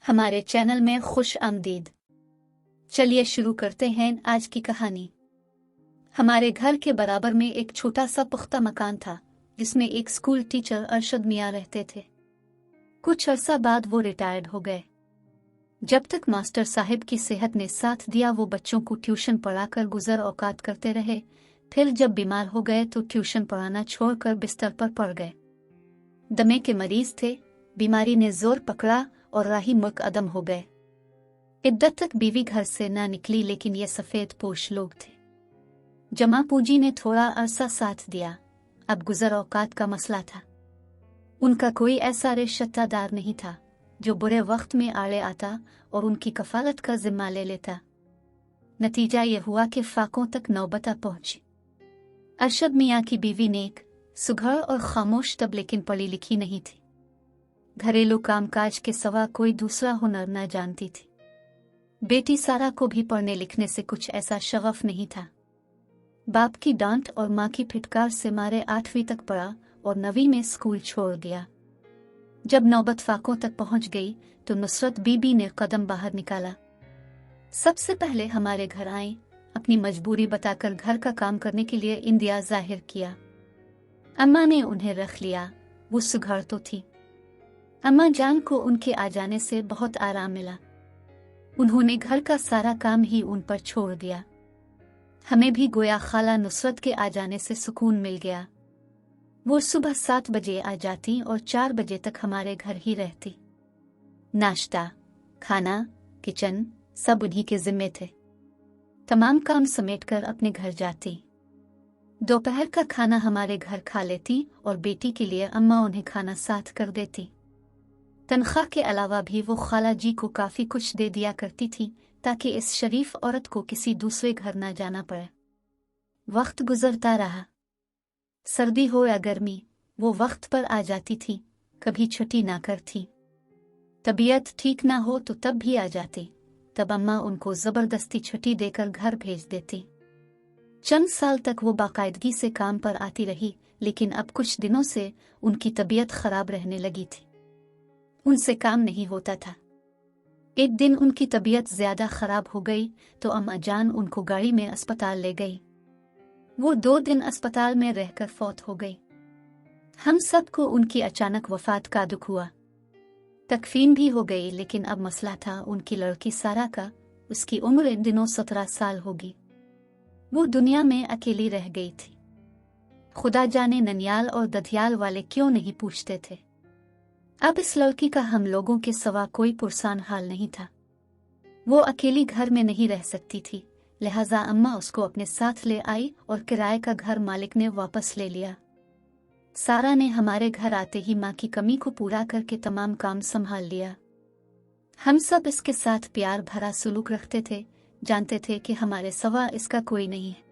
हमारे चैनल में खुश आमदीद। चलिए शुरू करते हैं आज की कहानी। हमारे घर के बराबर में एक छोटा सा पुख्ता मकान था जिसमें एक स्कूल टीचर अरशद मियाँ रहते थे। कुछ अरसा बाद वो रिटायर्ड हो गए। जब तक मास्टर साहिब की सेहत ने साथ दिया वो बच्चों को ट्यूशन पढ़ाकर गुजर औकात करते रहे। फिर जब बीमार हो गए तो ट्यूशन पढ़ाना छोड़कर बिस्तर पर पड़ गए। दमे के मरीज थे, बीमारी ने जोर पकड़ा और राही मुल्क अदम हो गए। इद्दत तक बीवी घर से ना निकली, लेकिन ये सफेद पोश लोग थे। जमा पूंजी ने थोड़ा अरसा साथ दिया, अब गुजर औकात का मसला था। उनका कोई ऐसा रिश्तेदार नहीं था जो बुरे वक्त में आड़े आता और उनकी कफालत का जिम्मा ले लेता। नतीजा ये हुआ कि फाकों तक नौबत पहुंची। अरशद मियाँ की बीवी नेक, सुघड़ और खामोश तब लेकिन पढ़ी लिखी नहीं थी। घरेलू कामकाज के सिवा कोई दूसरा हुनर न जानती थी। बेटी सारा को भी पढ़ने लिखने से कुछ ऐसा शगफ नहीं था। बाप की डांट और माँ की फिटकार से मारे 8वीं तक पढ़ा और 9वीं में स्कूल छोड़ गया। जब नौबत फाकों तक पहुंच गई तो नुसरत बीबी ने कदम बाहर निकाला। सबसे पहले हमारे घर आई, अपनी मजबूरी बताकर घर का काम करने के लिए इंदिया जाहिर किया। अम्मा ने उन्हें रख लिया। वो सुघड़ तो थी। अम्मा जान को उनके आ जाने से बहुत आराम मिला। उन्होंने घर का सारा काम ही उन पर छोड़ दिया। हमें भी गोया खाला नुसरत के आ जाने से सुकून मिल गया। वो सुबह 7 बजे आ जाती और 4 बजे तक हमारे घर ही रहती। नाश्ता, खाना, किचन सब उन्हीं के जिम्मे थे। तमाम काम समेटकर अपने घर जाती। दोपहर का खाना हमारे घर खा लेती और बेटी के लिए अम्मा उन्हें खाना साथ कर देती। तनख्वाह के अलावा भी वो खाला जी को काफी कुछ दे दिया करती थी ताकि इस शरीफ औरत को किसी दूसरे घर न जाना पड़े। वक्त गुजरता रहा। सर्दी हो या गर्मी, वो वक्त पर आ जाती थी, कभी छुट्टी ना करती। तबीयत ठीक ना हो तो तब भी आ जाती। तब अम्मा उनको जबरदस्ती छुट्टी देकर घर भेज देती। चंद साल तक वो बाकायदगी से काम पर आती रही, लेकिन अब कुछ दिनों से उनकी तबीयत खराब रहने लगी थी। उनसे काम नहीं होता था। एक दिन उनकी तबीयत ज्यादा खराब हो गई तो अम्मा जान उनको गाड़ी में अस्पताल ले गई। वो 2 दिन अस्पताल में रहकर फौत हो गई। हम सबको उनकी अचानक वफात का दुख हुआ। तकफीन भी हो गई, लेकिन अब मसला था उनकी लड़की सारा का। उसकी उम्र इन दिनों 17 साल होगी। वो दुनिया में अकेली रह गई थी। खुदा जाने ननियाल और दधियाल वाले क्यों नहीं पूछते थे। अब इस लड़की का हम लोगों के सिवा कोई पुरसान हाल नहीं था। वो अकेली घर में नहीं रह सकती थी, लिहाजा अम्मा उसको अपने साथ ले आई और किराए का घर मालिक ने वापस ले लिया। सारा ने हमारे घर आते ही माँ की कमी को पूरा करके तमाम काम संभाल लिया। हम सब इसके साथ प्यार भरा सलूक रखते थे, जानते थे कि हमारे सिवा इसका कोई नहीं है।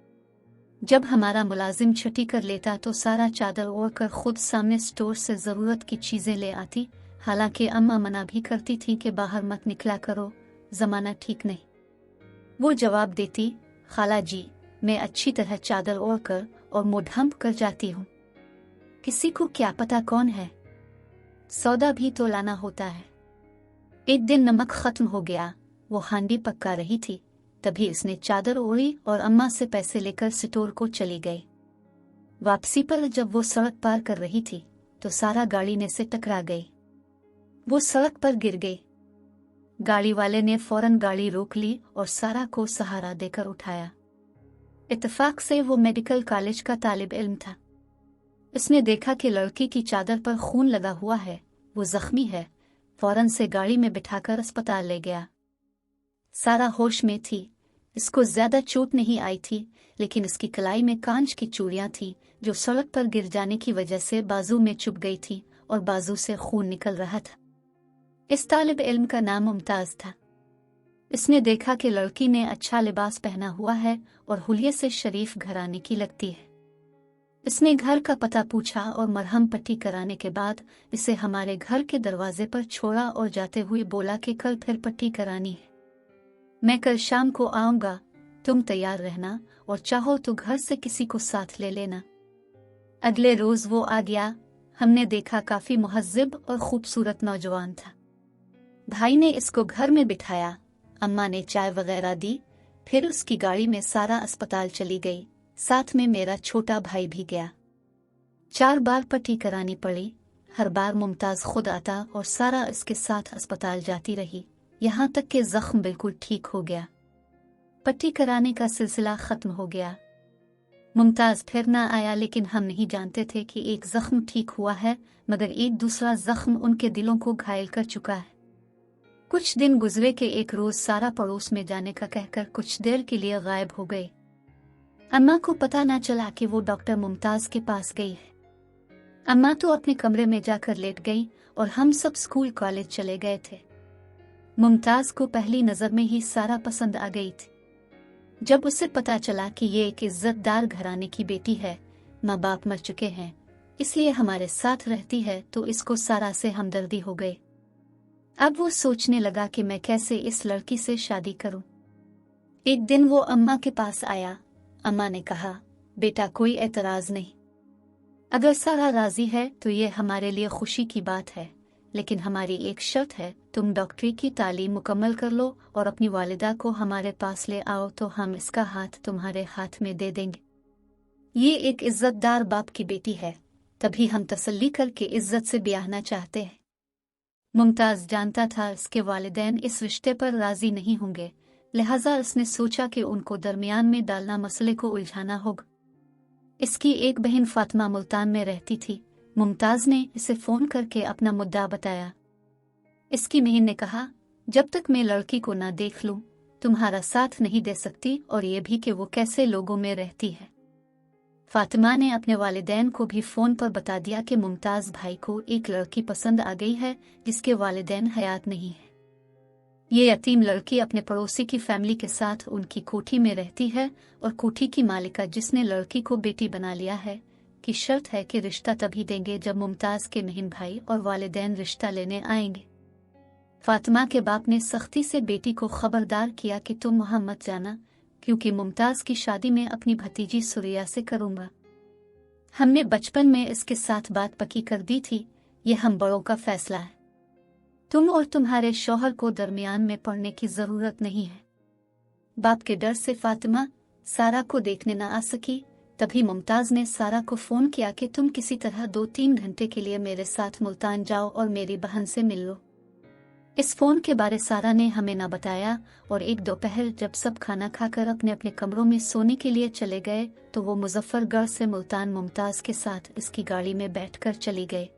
जब हमारा मुलाजिम छुट्टी कर लेता तो सारा चादर ओढ़कर खुद सामने स्टोर से जरूरत की चीजें ले आती। हालांकि अम्मा मना भी करती थी कि बाहर मत निकला करो, जमाना ठीक नहीं। वो जवाब देती, खाला जी, मैं अच्छी तरह चादर ओढ़कर और मुंह ढंप कर जाती हूँ। किसी को क्या पता कौन है, सौदा भी तो लाना होता है। एक दिन नमक खत्म हो गया, वो हांडी पका रही थी, तभी उसने चादर ओढ़ी और अम्मा से पैसे लेकर स्टोर को चली गई। वापसी पर जब वो सड़क पार कर रही थी तो सारा गाड़ी ने से टकरा गई। वो सड़क पर गिर गई। गाड़ी वाले ने फौरन गाड़ी रोक ली और सारा को सहारा देकर उठाया। इत्तेफाक से वो मेडिकल कॉलेज का तालिब इल्म था। उसने देखा कि लड़की की चादर पर खून लगा हुआ है, वो जख्मी है। फौरन से गाड़ी में बिठाकर अस्पताल ले गया। सारा होश में थी। इसको ज्यादा चोट नहीं आई थी, लेकिन इसकी कलाई में कांच की चूड़ियां थी जो सड़क पर गिर जाने की वजह से बाजू में चुभ गई थी और बाजू से खून निकल रहा था। इस तालिब इल्म का नाम मुमताज था। इसने देखा कि लड़की ने अच्छा लिबास पहना हुआ है और हुलिये से शरीफ घराने की लगती है। इसने घर का पता पूछा और मरहम पट्टी कराने के बाद इसे हमारे घर के दरवाजे पर छोड़ा और जाते हुए बोला कि कल फिर पट्टी करानी है। मैं कल शाम को आऊंगा, तुम तैयार रहना और चाहो तो घर से किसी को साथ ले लेना। अगले रोज वो आ गया। हमने देखा काफी मुहज्जिब और खूबसूरत नौजवान था। भाई ने इसको घर में बिठाया, अम्मा ने चाय वगैरह दी, फिर उसकी गाड़ी में सारा अस्पताल चली गई, साथ में मेरा छोटा भाई भी गया। 4 बार पट्टी करानी पड़ी, हर बार मुमताज खुद आता और सारा इसके साथ अस्पताल जाती रही, यहाँ तक कि जख्म बिल्कुल ठीक हो गया। पट्टी कराने का सिलसिला खत्म हो गया। मुमताज फिर ना आया, लेकिन हम नहीं जानते थे कि एक जख्म ठीक हुआ है, मगर एक दूसरा जख्म उनके दिलों को घायल कर चुका है। कुछ दिन गुजरे के एक रोज सारा पड़ोस में जाने का कहकर कुछ देर के लिए गायब हो गई। अम्मा को पता न चला कि वो डॉक्टर मुमताज के पास गई है। अम्मा तो अपने कमरे में जाकर लेट गई और हम सब स्कूल कॉलेज चले गए थे। मुमताज को पहली नजर में ही सारा पसंद आ गई थी। जब उसे पता चला कि ये एक इज्जतदार घराने की बेटी है, माँ बाप मर चुके हैं, इसलिए हमारे साथ रहती है, तो इसको सारा से हमदर्दी हो गई। अब वो सोचने लगा कि मैं कैसे इस लड़की से शादी करूं। एक दिन वो अम्मा के पास आया। अम्मा ने कहा, बेटा कोई एतराज नहीं, अगर सारा राजी है तो ये हमारे लिए खुशी की बात है, लेकिन हमारी एक शर्त है, तुम डॉक्टरी की तालीम मुकम्मल कर लो और अपनी वालिदा को हमारे पास ले आओ, तो हम इसका हाथ तुम्हारे हाथ में दे देंगे। ये एक इज्जतदार बाप की बेटी है, तभी हम तसल्ली करके इज्जत से ब्याहना चाहते हैं। मुमताज जानता था इसके वालिदैन इस रिश्ते पर राजी नहीं होंगे, लिहाजा उसने सोचा कि उनको दरमियान में डालना मसले को उलझाना होगा। इसकी एक बहन फातिमा मुल्तान में रहती थी। मुमताज ने इसे फोन करके अपना मुद्दा बताया। इसकी बहन ने कहा, जब तक मैं लड़की को ना देख लूं, तुम्हारा साथ नहीं दे सकती, और ये भी कि वो कैसे लोगों में रहती है। फातिमा ने अपने वालिदैन को भी फोन पर बता दिया कि मुमताज भाई को एक लड़की पसंद आ गई है जिसके वालिदैन हयात नहीं है। ये यतीम लड़की अपने पड़ोसी की फैमिली के साथ उनकी कोठी में रहती है, और कोठी की मालिका जिसने लड़की को बेटी बना लिया है, की शर्त है कि रिश्ता तभी देंगे जब मुमताज के बहन भाई और वालिदैन रिश्ता लेने आएंगे। फातिमा के बाप ने सख्ती से बेटी को खबरदार किया कि तुम वहां मत जाना, क्योंकि मुमताज की शादी में अपनी भतीजी सुरिया से करूंगा। हमने बचपन में इसके साथ बात पक्की कर दी थी, ये हम बड़ों का फैसला है। तुम और तुम्हारे शौहर को दरमियान में पड़ने की जरूरत नहीं है। बाप के डर से फातिमा सारा को देखने न आ सकी। तभी मुमताज ने सारा को फोन किया कि तुम किसी तरह 2-3 घंटे के लिए मेरे साथ मुल्तान जाओ और मेरी बहन से मिल लो। इस फोन के बारे सारा ने हमें न बताया, और एक दोपहर जब सब खाना खाकर अपने अपने कमरों में सोने के लिए चले गए, तो वो मुजफ्फरगढ़ से मुल्तान मुमताज के साथ इसकी गाड़ी में बैठकर चली गए।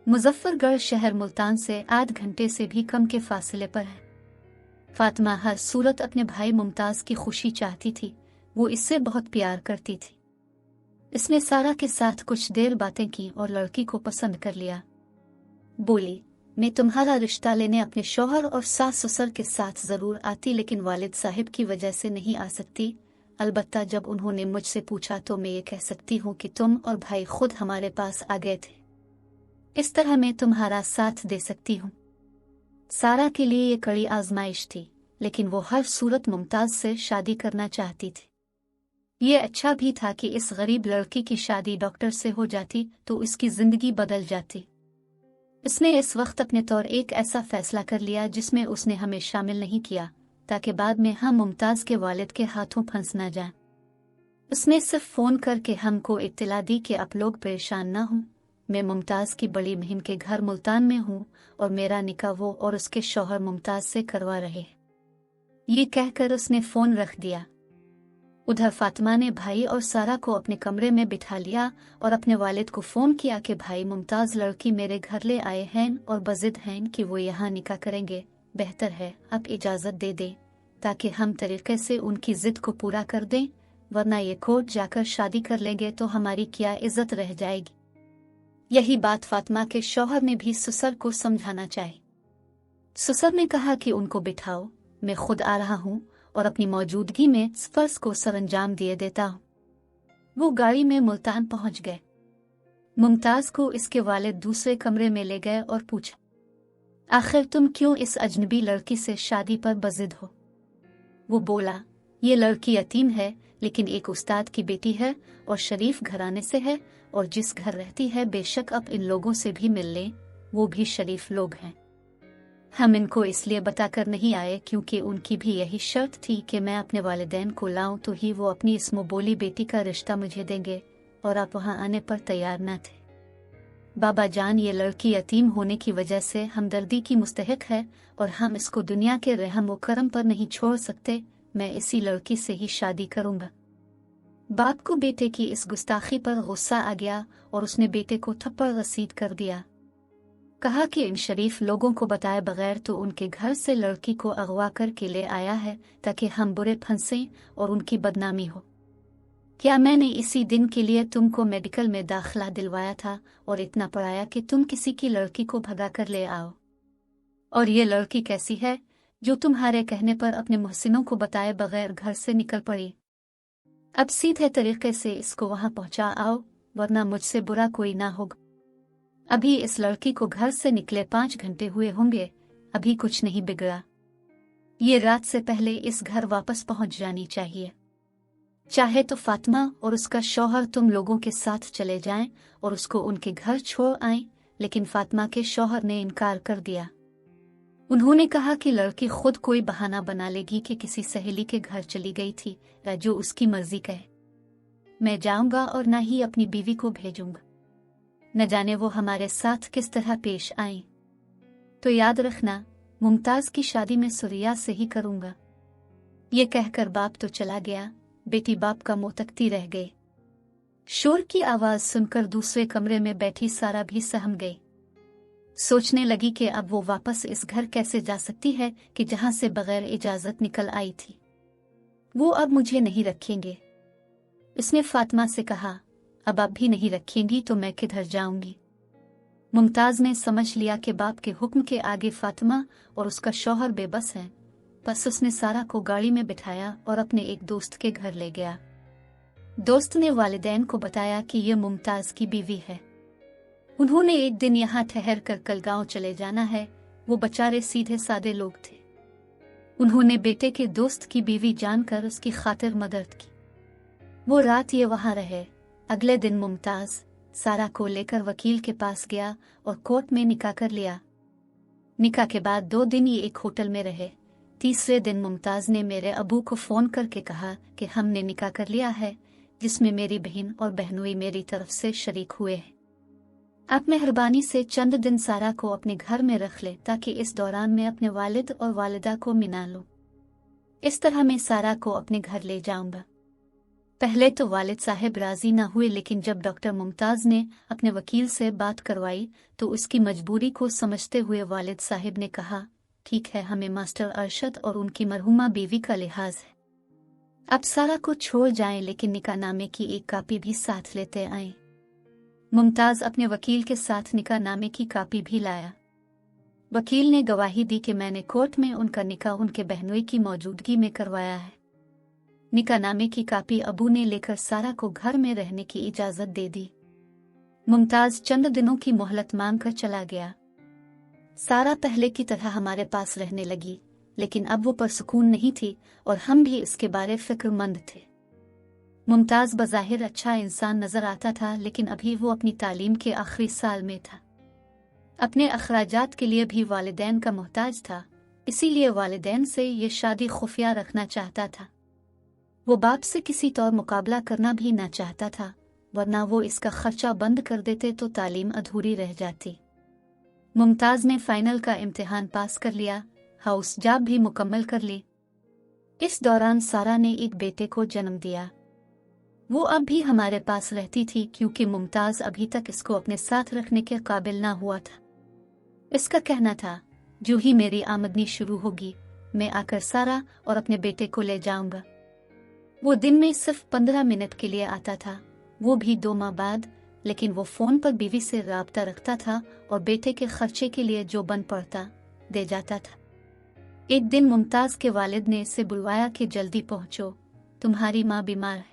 मुजफ्फरगढ़ शहर मुल्तान से 8 घंटे से भी कम के फासले पर है। फातिमा हर सूरत अपने भाई मुमताज की खुशी चाहती थी, वो इससे बहुत प्यार करती थी। इसने सारा के साथ कुछ देर बातें की और लड़की को पसंद कर लिया। बोली, मैं तुम्हारा रिश्ता लेने अपने शौहर और सास ससुर के साथ जरूर आती, लेकिन वालिद साहिब की वजह से नहीं आ सकती। अलबत्ता जब उन्होंने मुझसे पूछा तो मैं ये कह सकती हूँ कि तुम और भाई खुद हमारे पास आ गए थे। इस तरह मैं तुम्हारा साथ दे सकती हूँ। सारा के लिए ये कड़ी आजमाइश थी, लेकिन वो हर सूरत मुमताज से शादी करना चाहती थी। ये अच्छा भी था कि इस गरीब लड़की की शादी डॉक्टर से हो जाती तो इसकी जिंदगी बदल जाती। इसने इस वक्त अपने तौर एक ऐसा फैसला कर लिया जिसमें उसने हमें शामिल नहीं किया, ताकि बाद में हम मुमताज के वालिद के हाथों फंस न जाएं। उसने सिर्फ फोन करके हमको इत्तला दी कि आप लोग परेशान न हों, मैं मुमताज की बड़ी बहन के घर मुल्तान में हूँ और मेरा निकाह वो और उसके शौहर मुमताज से करवा रहे। ये कहकर उसने फोन रख दिया। उधर फातिमा ने भाई और सारा को अपने कमरे में बिठा लिया और अपने वालिद को फोन किया कि भाई मुमताज लड़की मेरे घर ले आए हैं और बजिद हैं कि वो यहाँ निकाह करेंगे। बेहतर है अब इजाजत दे दें ताकि हम तरीके से उनकी जिद को पूरा कर दें, वरना ये कोर्ट जाकर शादी कर लेंगे तो हमारी क्या इज्जत रह जाएगी। यही बात फातिमा के शौहर ने भी ससुर को समझाना चाहिए। ससुर ने कहा कि उनको बिठाओ, मैं खुद आ रहा हूँ और अपनी मौजूदगी में इस फर्ज को सरंजाम दिए देता हूँ। वो गाड़ी में मुल्तान पहुंच गए। मुमताज को इसके वालिद दूसरे कमरे में ले गए और पूछा, आखिर तुम क्यों इस अजनबी लड़की से शादी पर बजिद हो? वो बोला, ये लड़की यतीम है, लेकिन एक उस्ताद की बेटी है और शरीफ घराने से है, और जिस घर रहती है बेशक अब इन लोगों से भी मिल लें, वो भी शरीफ लोग हैं। हम इनको इसलिए बताकर नहीं आए क्योंकि उनकी भी यही शर्त थी कि मैं अपने वालिदैन को लाऊं तो ही वो अपनी इस मुबोली बेटी का रिश्ता मुझे देंगे, और आप वहां आने पर तैयार न थे। बाबा जान, ये लड़की यतीम होने की वजह से हमदर्दी की मुस्तहिक है और हम इसको दुनिया के रहम व करम पर नहीं छोड़ सकते। मैं इसी लड़की से ही शादी करूंगा। बाप को बेटे की इस गुस्ताखी पर गुस्सा आ गया और उसने बेटे को थप्पड़ रसीद कर दिया। कहा कि इन शरीफ लोगों को बताए बगैर तो उनके घर से लड़की को अगवा करके ले आया है ताकि हम बुरे फंसें और उनकी बदनामी हो। क्या मैंने इसी दिन के लिए तुमको मेडिकल में दाखिला दिलवाया था और इतना पढ़ाया कि तुम किसी की लड़की को भगा कर ले आओ? और ये लड़की कैसी है जो तुम्हारे कहने पर अपने मोहसिनों को बताए बगैर घर से निकल पड़ी? अब सीधे तरीके से इसको वहां पहुंचा आओ, वरना मुझसे बुरा कोई ना होगा। अभी इस लड़की को घर से निकले 5 घंटे हुए होंगे, अभी कुछ नहीं बिगड़ा। ये रात से पहले इस घर वापस पहुंच जानी चाहिए। चाहे तो फातिमा और उसका शौहर तुम लोगों के साथ चले जाएं और उसको उनके घर छोड़ आएं, लेकिन फातिमा के शौहर ने इनकार कर दिया। उन्होंने कहा कि लड़की खुद कोई बहाना बना लेगी कि किसी सहेली के घर चली गई थी, या जो उसकी मर्जी कहे। मैं जाऊंगा और ना ही अपनी बीवी को भेजूंगा। न जाने वो हमारे साथ किस तरह पेश आए। तो याद रखना, मुमताज की शादी में सुरिया से ही करूंगा। ये कहकर बाप तो चला गया, बेटी बाप का मुंह तकती रह गई। शोर की आवाज सुनकर दूसरे कमरे में बैठी सारा भी सहम गई। सोचने लगी कि अब वो वापस इस घर कैसे जा सकती है कि जहां से बगैर इजाजत निकल आई थी। वो अब मुझे नहीं रखेंगे। इसने फातिमा से कहा, अब आप भी नहीं रखेंगी तो मैं किधर जाऊंगी? मुमताज ने समझ लिया कि बाप के हुक्म के आगे फातिमा और उसका शौहर बेबस हैं। बस उसने सारा को गाड़ी में बिठाया और अपने एक दोस्त के घर ले गया। दोस्त ने वालिदैन को बताया कि ये मुमताज की बीवी है। उन्होंने एक दिन यहाँ ठहर कर कल गाँव चले जाना है। वो बेचारे सीधे सादे लोग थे। उन्होंने बेटे के दोस्त की बीवी जानकर उसकी खातिर मदद की। वो रात ये वहां रहे। अगले दिन मुमताज सारा को लेकर वकील के पास गया और कोर्ट में निकाह कर लिया। निकाह के बाद 2 दिन ये एक होटल में रहे। तीसरे दिन मुमताज ने मेरे अबू को फोन करके कहा कि हमने निकाह कर लिया है, जिसमें मेरी बहन और बहनोई मेरी तरफ से शरीक हुए हैं। आप मेहरबानी से चंद दिन सारा को अपने घर में रख ले ताकि इस दौरान मैं अपने वालिद और वालिदा को मिला लूं। इस तरह मैं सारा को अपने घर ले जाऊंगा। पहले तो वालिद साहब राजी न हुए, लेकिन जब डॉक्टर मुमताज ने अपने वकील से बात करवाई तो उसकी मजबूरी को समझते हुए वालिद साहब ने कहा, ठीक है, हमें मास्टर अरशद और उनकी मरहुमा बीवी का लिहाज है। अब सारा को छोड़ जाएं, लेकिन निकाहनामे की एक कापी भी साथ लेते आएं। मुमताज अपने वकील के साथ निकाहनामे की कापी भी लाया। वकील ने गवाही दी कि मैंने कोर्ट में उनका निकाह उनके बहनोई की मौजूदगी में करवाया है। निकाहनामे की कापी अबू ने लेकर सारा को घर में रहने की इजाजत दे दी। मुमताज चंद दिनों की मोहलत मांग कर चला गया। सारा पहले की तरह हमारे पास रहने लगी, लेकिन अब वो परसुकून नहीं थी और हम भी इसके बारे फिक्रमंद थे। मुमताज बज़ाहिर अच्छा इंसान नजर आता था, लेकिन अभी वो अपनी तालीम के आखिरी साल में था। अपने अखराजात के लिए भी वालिदैन का मोहताज था, इसीलिए वालिदैन से ये शादी खुफिया रखना चाहता था। वो बाप से किसी तौर मुकाबला करना भी ना चाहता था, वरना वो इसका खर्चा बंद कर देते तो तालीम अधूरी रह जाती। मुमताज ने फाइनल का इम्तिहान पास कर लिया, हाउस जॉब भी मुकम्मल कर ली। इस दौरान सारा ने एक बेटे को जन्म दिया। वो अब भी हमारे पास रहती थी क्योंकि मुमताज अभी तक इसको अपने साथ रखने के काबिल ना हुआ था। इसका कहना था, जो ही मेरी आमदनी शुरू होगी मैं आकर सारा और अपने बेटे को ले जाऊंगा। वो दिन में सिर्फ 15 मिनट के लिए आता था, वो भी 2 माह बाद, लेकिन वो फोन पर बीवी से राब्ता रखता था और बेटे के खर्चे के लिए जो बन पड़ता दे जाता था। एक दिन मुमताज के वालिद ने इसे बुलवाया कि जल्दी पहुंचो, तुम्हारी माँ बीमार है।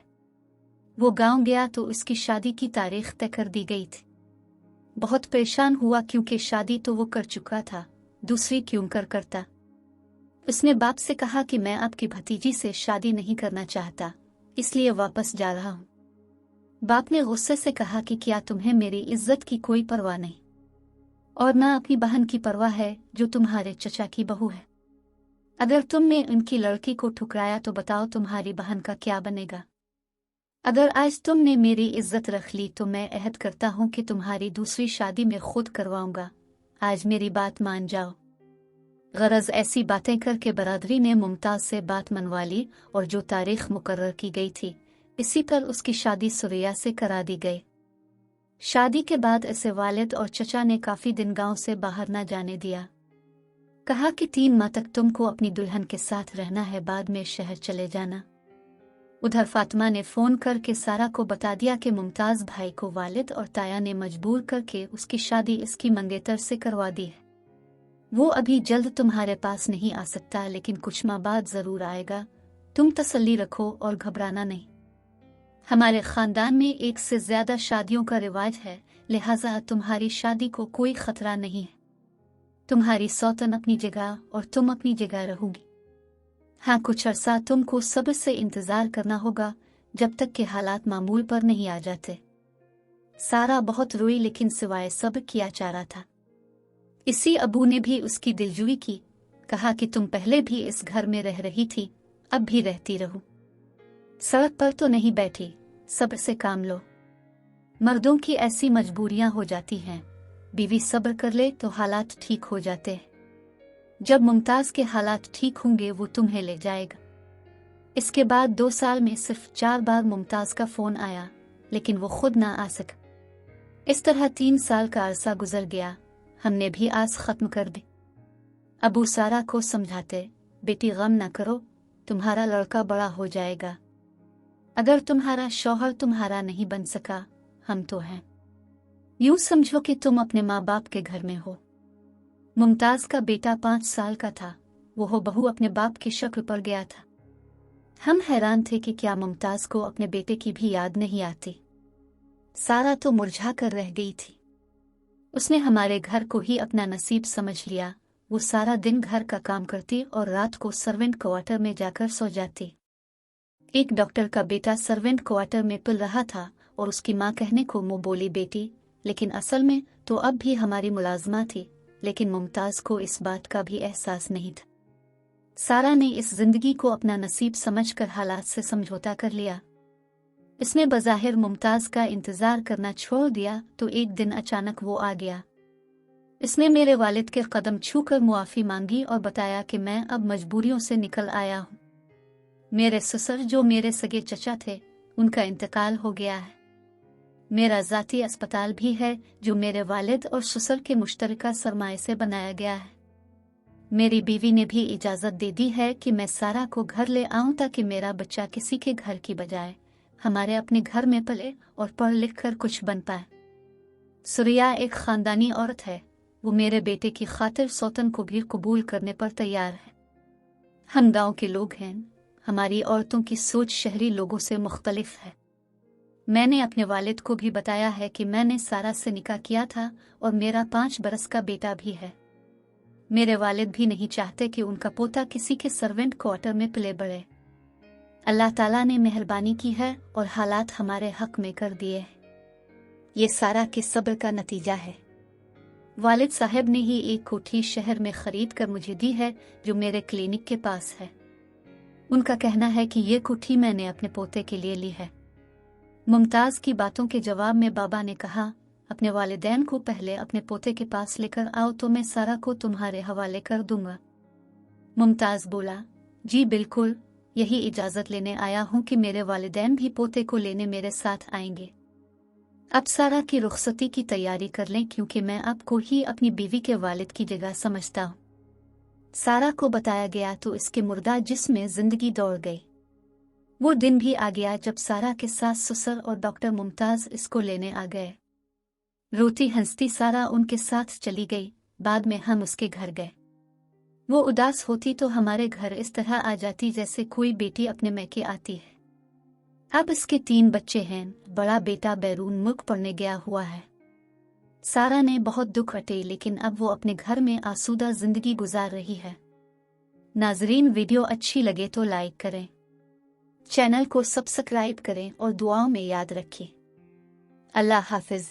वो गांव गया तो उसकी शादी की तारीख तय कर दी गई थी। बहुत परेशान हुआ क्योंकि शादी तो वो कर चुका था, दूसरी क्यों करता। उसने बाप से कहा कि मैं आपकी भतीजी से शादी नहीं करना चाहता, इसलिए वापस जा रहा हूँ। बाप ने गुस्से से कहा कि क्या तुम्हें मेरी इज्जत की कोई परवाह नहीं? और ना अपनी बहन की परवाह है जो तुम्हारे चचा की बहू है। अगर तुमने उनकी लड़की को ठुकराया तो बताओ तुम्हारी बहन का क्या बनेगा। अगर आज तुमने मेरी इज्जत रख ली तो मैं अहद करता हूँ कि तुम्हारी दूसरी शादी में खुद करवाऊंगा। आज मेरी बात मान जाओ। गरज ऐसी बातें करके बरादरी ने मुमताज से बात मनवा ली और जो तारीख मुकर्रर की गई थी इसी पर उसकी शादी सुरैया से करा दी गई। शादी के बाद इसे वालिद और चचा ने काफी दिन गांव से बाहर न जाने दिया। कहा कि 3 माह तक तुमको अपनी दुल्हन के साथ रहना है, बाद में शहर चले जाना। उधर फातिमा ने फोन करके सारा को बता दिया कि मुमताज भाई को वालिद और ताया ने मजबूर करके उसकी शादी इसकी मंगेतर से करवा दी है। वो अभी जल्द तुम्हारे पास नहीं आ सकता, लेकिन कुछ माह बाद जरूर आएगा। तुम तसल्ली रखो और घबराना नहीं। हमारे खानदान में 1 से ज्यादा शादियों का रिवाज है, लिहाजा तुम्हारी शादी को कोई खतरा नहीं है। तुम्हारी सौतन अपनी जगह और तुम अपनी जगह रहोगी। हाँ, कुछ अरसा तुमको सब्र से इंतजार करना होगा जब तक कि हालात मामूल पर नहीं आ जाते। सारा बहुत रोई, लेकिन सिवाय सब्र किया चारा था। इसी अबू ने भी उसकी दिलजुई की। कहा कि तुम पहले भी इस घर में रह रही थी, अब भी रहती रहो। सड़क पर तो नहीं बैठी, सब्र से काम लो। मर्दों की ऐसी मजबूरियां हो जाती हैं, बीवी सब्र कर ले तो हालात ठीक हो जाते हैं। जब मुमताज के हालात ठीक होंगे वो तुम्हें ले जाएगा। इसके बाद 2 साल में सिर्फ 4 बार मुमताज का फोन आया, लेकिन वो खुद ना आ सका। इस तरह 3 साल का अरसा गुजर गया। हमने भी आस खत्म कर दी। अबू सारा को समझाते, बेटी गम ना करो, तुम्हारा लड़का बड़ा हो जाएगा। अगर तुम्हारा शौहर तुम्हारा नहीं बन सका, हम तो हैं। यूं समझो कि तुम अपने माँ बाप के घर में हो। मुमताज का बेटा 5 साल का था, वो बहू अपने बाप की शक्ल पर गया था। हम हैरान थे कि क्या मुमताज को अपने बेटे की भी याद नहीं आती। सारा तो मुरझा कर रह गई थी। उसने हमारे घर को ही अपना नसीब समझ लिया। वो सारा दिन घर का काम करती और रात को सर्वेंट क्वार्टर में जाकर सो जाती। एक डॉक्टर का बेटा सर्वेंट क्वार्टर में पल रहा था और उसकी माँ कहने को मुंह बोली बेटी, लेकिन असल में तो अब भी हमारी मुलाजमा थी। लेकिन मुमताज को इस बात का भी एहसास नहीं था। सारा ने इस जिंदगी को अपना नसीब समझकर हालात से समझौता कर लिया। इसने बज़ाहिर मुमताज का इंतजार करना छोड़ दिया तो एक दिन अचानक वो आ गया। इसने मेरे वालिद के कदम छूकर मुआफ़ी मांगी और बताया कि मैं अब मजबूरियों से निकल आया हूँ। मेरे ससुर जो मेरे सगे चचा थे, उनका इंतकाल हो गया है। मेरा ज़ाती अस्पताल भी है जो मेरे वालिद और ससुर के मुश्तरका सरमाए से बनाया गया है। मेरी बीवी ने भी इजाज़त दे दी है कि मैं सारा को घर ले आऊं ताकि मेरा बच्चा किसी के घर की बजाय हमारे अपने घर में पले और पढ़ लिख कर कुछ बन पाए। सुरैया एक खानदानी औरत है। वो मेरे बेटे की खातिर सौतन को भी कबूल करने पर तैयार है। हम गांव के लोग हैं। हमारी औरतों की सोच शहरी लोगों से मुख्तलिफ है। मैंने अपने वालिद को भी बताया है कि मैंने सारा से निकाह किया था और मेरा 5 बरस का बेटा भी है। मेरे वालिद भी नहीं चाहते कि उनका पोता किसी के सर्वेंट क्वार्टर में पले बढ़े। अल्लाह ताला ने मेहरबानी की है और हालात हमारे हक में कर दिए हैं। ये सारा के सब्र का नतीजा है। वालिद साहब ने ही एक कोठी शहर में खरीद कर मुझे दी है जो मेरे क्लिनिक के पास है। उनका कहना है कि ये कोठी मैंने अपने पोते के लिए ली है। मुमताज की बातों के जवाब में बाबा ने कहा, अपने वालिदैन को पहले अपने पोते के पास लेकर आओ तो मैं सारा को तुम्हारे हवाले कर दूंगा। मुमताज बोला, जी बिल्कुल, यही इजाजत लेने आया हूँ कि मेरे वालिदैन भी पोते को लेने मेरे साथ आएंगे। अब सारा की रुखसती की तैयारी कर लें क्योंकि मैं आपको ही अपनी बीवी के वालिद की जगह समझता हूँ। सारा को बताया गया तो इसके मुर्दा जिस्म में जिंदगी दौड़ गई। वो दिन भी आ गया जब सारा के सास ससुर और डॉक्टर मुमताज इसको लेने आ गए। रोती हंसती सारा उनके साथ चली गई। बाद में हम उसके घर गए। वो उदास होती तो हमारे घर इस तरह आ जाती जैसे कोई बेटी अपने मैके आती है। अब इसके 3 बच्चे हैं। बड़ा बेटा बैरून मुल्क पढ़ने गया हुआ है। सारा ने बहुत दुख हटे, लेकिन अब वो अपने घर में आसूदा जिंदगी गुजार रही है। नाजरीन, वीडियो अच्छी लगे तो लाइक करें, चैनल को सब्सक्राइब करें और दुआओं में याद रखें। अल्लाह हाफिज।